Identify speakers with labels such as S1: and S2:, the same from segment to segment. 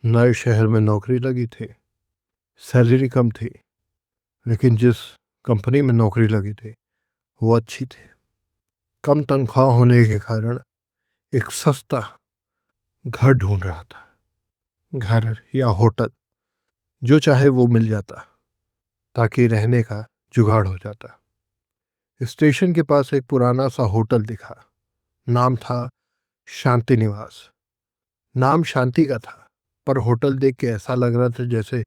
S1: नए शहर में नौकरी लगी थी। सैलरी कम थी, लेकिन जिस कंपनी में नौकरी लगी थी वो अच्छी थी। कम तनख्वाह होने के कारण एक सस्ता घर ढूंढ रहा था। घर या होटल जो चाहे वो मिल जाता, ताकि रहने का जुगाड़ हो जाता। स्टेशन के पास एक पुराना सा होटल दिखा। नाम था शांति निवास। नाम शांति का था, पर होटल देख के ऐसा लग रहा था जैसे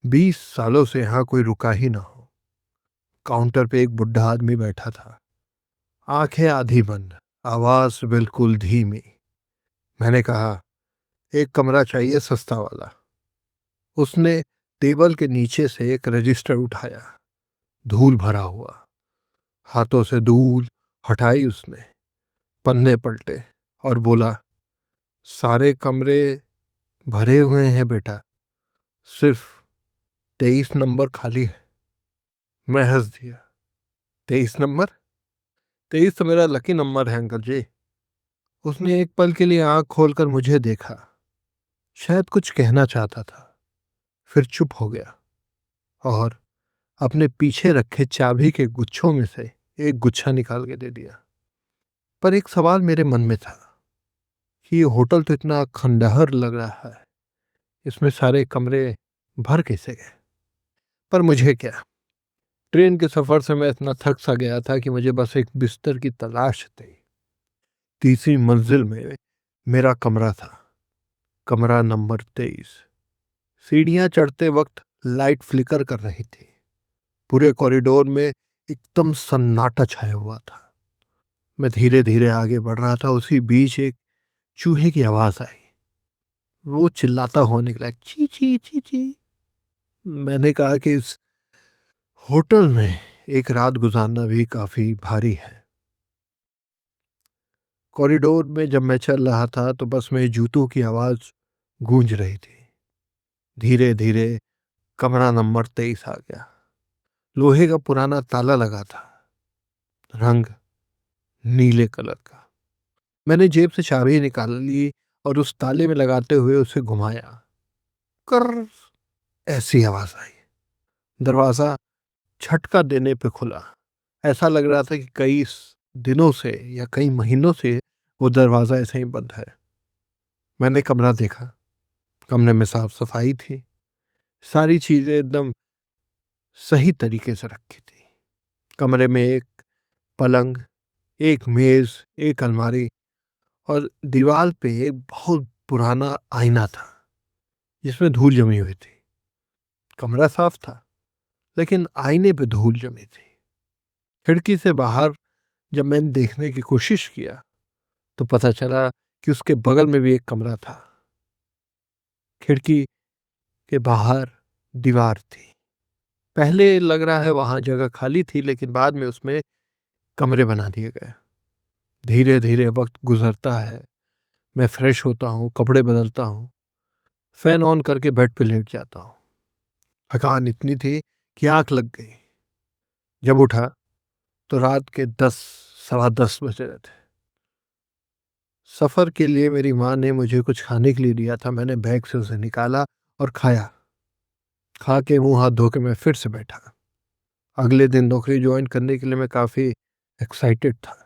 S1: 20 सालों से यहाँ कोई रुका ही ना हो। काउंटर पे एक बुढ़ा आदमी बैठा था, आंखें आधी बंद, आवाज बिल्कुल धीमी। मैंने कहा, एक कमरा चाहिए सस्ता वाला। उसने टेबल के नीचे से एक रजिस्टर उठाया, धूल भरा हुआ। हाथों से धूल हटाई उसने, पन्ने पलटे और बोला, सारे कमरे भरे हुए हैं बेटा, सिर्फ 23 नंबर खाली है। मैं हंस दिया। 23 नंबर? 23 तो मेरा लकी नंबर है अंकल जी। उसने एक पल के लिए आंख खोलकर मुझे देखा, शायद कुछ कहना चाहता था, फिर चुप हो गया और अपने पीछे रखे चाबी के गुच्छों में से एक गुच्छा निकाल के दे दिया। पर एक सवाल मेरे मन में था कि ये होटल तो इतना खंडहर लग रहा है, इसमें सारे कमरे भर कैसे गए? पर मुझे क्या, ट्रेन के सफर से मैं इतना थक सा गया था कि मुझे बस एक बिस्तर की तलाश थी। तीसरी मंजिल में मेरा कमरा था, कमरा नंबर 23। सीढ़ियां चढ़ते वक्त लाइट फ्लिकर कर रही थी। पूरे कॉरिडोर में एकदम सन्नाटा छाया हुआ था। मैं धीरे धीरे आगे बढ़ रहा था, उसी बीच एक चूहे की आवाज आई। वो चिल्लाता हुआ निकला, ची ची ची ची। मैंने कहा कि इस होटल में एक रात गुजारना भी काफी भारी है। कॉरिडोर में जब मैं चल रहा था तो बस मेरे जूतों की आवाज गूंज रही थी। धीरे धीरे कमरा नंबर 23 आ गया। लोहे का पुराना ताला लगा था, रंग नीले कलर का। मैंने जेब से चाबी निकाल ली और उस ताले में लगाते हुए उसे घुमाया। कर ऐसी आवाज आई। दरवाजा झटका देने पे खुला। ऐसा लग रहा था कि कई दिनों से या कई महीनों से वो दरवाजा ऐसे ही बंद है। मैंने कमरा देखा। कमरे में साफ सफाई थी, सारी चीजें एकदम सही तरीके से रखी थी। कमरे में एक पलंग, एक मेज, एक अलमारी और दीवार पे एक बहुत पुराना आईना था जिसमें धूल जमी हुई थी। कमरा साफ था, लेकिन आईने पे धूल जमी थी। खिड़की से बाहर जब मैंने देखने की कोशिश किया तो पता चला कि उसके बगल में भी एक कमरा था। खिड़की के बाहर दीवार थी। पहले लग रहा है वहां जगह खाली थी, लेकिन बाद में उसमें कमरे बना दिए गए। धीरे धीरे वक्त गुजरता है, मैं फ्रेश होता हूँ, कपड़े बदलता हूँ, फैन ऑन करके बेड पे लेट जाता हूँ। थकान इतनी थी कि आंख लग गई। जब उठा तो रात के 10 सवा 10 बजे रहे थे। सफर के लिए मेरी माँ ने मुझे कुछ खाने के लिए दिया था। मैंने बैग से उसे निकाला और खाया। खा के मुंह हाथ धो के मैं फिर से बैठा। अगले दिन नौकरी ज्वाइन करने के लिए मैं काफी एक्साइटेड था।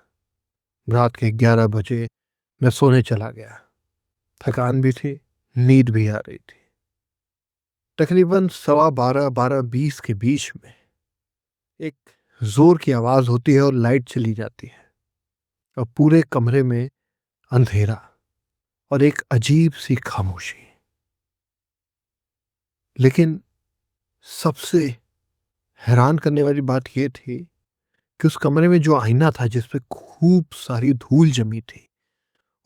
S1: रात के 11 बजे मैं सोने चला गया। थकान भी थी, नींद भी आ रही थी। तकरीबन सवा 12, 12:20 के बीच में एक जोर की आवाज होती है और लाइट चली जाती है और पूरे कमरे में अंधेरा और एक अजीब सी खामोशी। लेकिन सबसे हैरान करने वाली बात यह थी कि उस कमरे में जो आईना था जिस पे खूब सारी धूल जमी थी,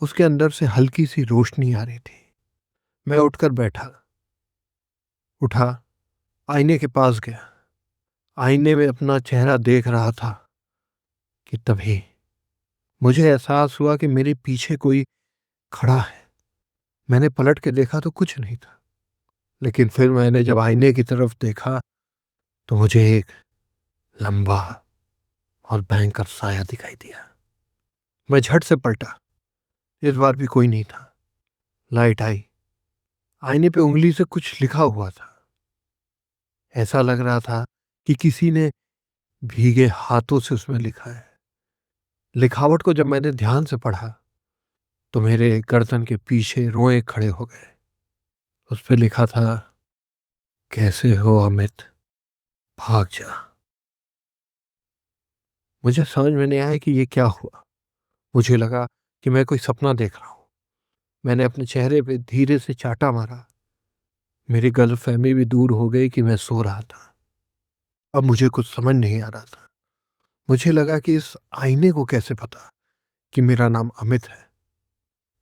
S1: उसके अंदर से हल्की सी रोशनी आ रही थी। मैं उठकर बैठा, उठा, आईने के पास गया। आईने में अपना चेहरा देख रहा था कि तभी मुझे एहसास हुआ कि मेरे पीछे कोई खड़ा है। मैंने पलट के देखा तो कुछ नहीं था, लेकिन फिर मैंने जब आईने की तरफ देखा तो मुझे एक लंबा और भयंकर साया दिखाई दिया। मैं झट से पलटा। इस बार भी कोई नहीं था। लाइट आई, आईने पे उंगली से कुछ लिखा हुआ था। ऐसा लग रहा था कि किसी ने भीगे हाथों से उसमें लिखा है। लिखावट को जब मैंने ध्यान से पढ़ा तो मेरे गर्दन के पीछे रोए खड़े हो गए। उस पे लिखा था, कैसे हो अमित, भाग जा। मुझे समझ में नहीं आया कि ये क्या हुआ। मुझे लगा कि मैं कोई सपना देख रहा हूं। मैंने अपने चेहरे पे धीरे से चाटा मारा। मेरी गलतफहमी भी दूर हो गई कि मैं सो रहा था। अब मुझे कुछ समझ नहीं आ रहा था। मुझे लगा कि इस आईने को कैसे पता कि मेरा नाम अमित है।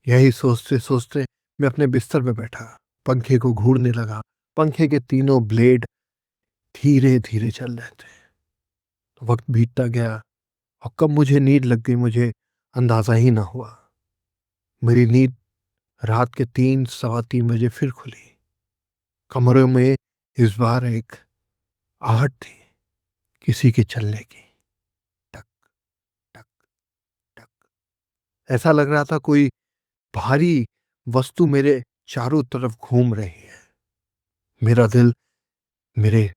S1: यही सोचते सोचते मैं अपने बिस्तर पे बैठा, पंखे को घूरने लगा। पंखे के तीनों ब्लेड धीरे धीरे चल रहे थे। तो वक्त बीतता गया और कब मुझे नींद लग गई मुझे अंदाजा ही ना हुआ। मेरी नींद रात के 3 सवा 3 बजे फिर खुली। कमरे में इस बार एक आहट थी, किसी के चलने की। टक टक टक। ऐसा लग रहा था कोई भारी वस्तु मेरे चारों तरफ घूम रही है। मेरा दिल मेरे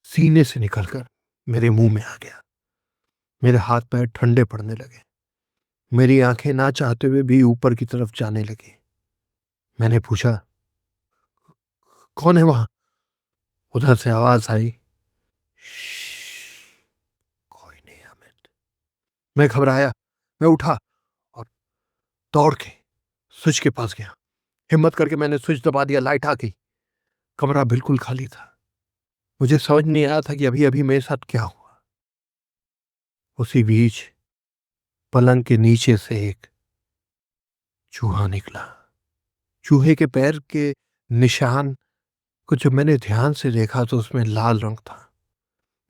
S1: सीने से निकलकर मेरे मुंह में आ गया। मेरे हाथ पैर ठंडे पड़ने लगे। मेरी आंखें ना चाहते हुए भी ऊपर की तरफ जाने लगी। मैंने पूछा, कौन है वहां? उधर से आवाज आई, "श्श्श, कोई नहीं अमित।" मैं घबराया। मैं उठा और दौड़ के स्विच के पास गया। हिम्मत करके मैंने स्विच दबा दिया। लाइट आ गई। कमरा बिल्कुल खाली था। मुझे समझ नहीं आया था कि अभी अभी मेरे साथ क्या हुआ। उसी बीच पलंग के नीचे से एक चूहा निकला। चूहे के पैर के निशान को जब मैंने ध्यान से देखा तो उसमें लाल रंग था।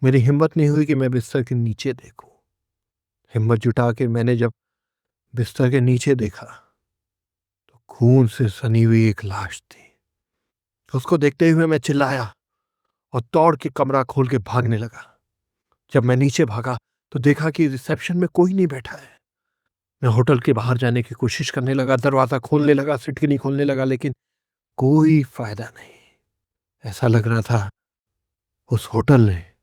S1: मेरी हिम्मत नहीं हुई कि मैं बिस्तर के नीचे देखूं। हिम्मत जुटा के मैंने जब बिस्तर के नीचे देखा तो खून से सनी हुई एक लाश थी। उसको देखते हुए मैं चिल्लाया और दौड़ के कमरा खोल के भागने लगा। जब मैं नीचे भागा तो देखा कि रिसेप्शन में कोई नहीं बैठा है। मैं होटल के बाहर जाने की कोशिश करने लगा, दरवाजा खोलने लगा, सिटकिनी खोलने लगा, लेकिन कोई फायदा नहीं। ऐसा लग रहा था उस होटल ने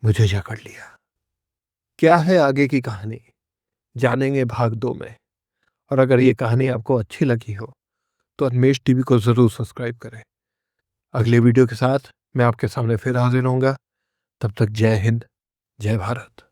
S1: मुझे जकड़ लिया। क्या है आगे की कहानी, जानेंगे भाग 2 में। और अगर ये कहानी आपको अच्छी लगी हो तो अन्वेष टीवी को जरूर सब्सक्राइब करें। अगले वीडियो के साथ मैं आपके सामने फिर हाजिर होऊंगा। तब तक जय हिंद, जय भारत।